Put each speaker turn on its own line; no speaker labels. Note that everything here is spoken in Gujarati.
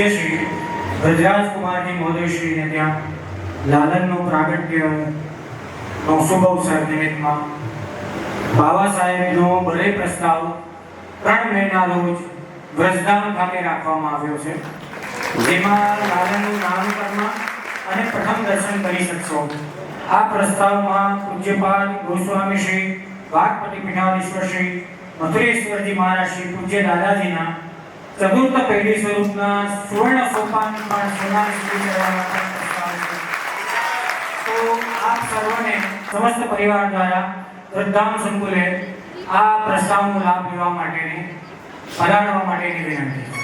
પૂજ્ય શ્રી બ્રજરાજ કુમારજી મહોદય શ્રીને ત્યાં લાલનનું પ્રાગટ્યનો શુભ અવસર નિમિત્તમાં બાબા સાહેબનો બળે પ્રસ્તાવ 3 મેના રોજ વ્રજધામ ખાતે રાખવામાં આવ્યો છે, જેમાં લાલનનું નામકરણ અને પ્રથમ દર્શન કરી શકશો। આ પ્રસ્તાવમાં પૂજ્યપાદ ગોસ્વામી શ્રી વાઘપતિ પીઠાધીશ્વર શ્રી મથુરેશ્વરજી મહારાજ શ્રી પૂજ્ય દાદાજીના ચતુર્થ પેઢી સ્વરૂપના સુવર્ણ સોપાન પણ સોનાની સુધી ચડાવવાનો પ્રસ્તાવ છે। તો આપ સર્વને સમસ્ત પરિવાર દ્વારા વ્રજધામ સંકુલે આ પ્રસ્તાવનો લાભ લેવા માટેની પધારવા માટેની વિનંતી।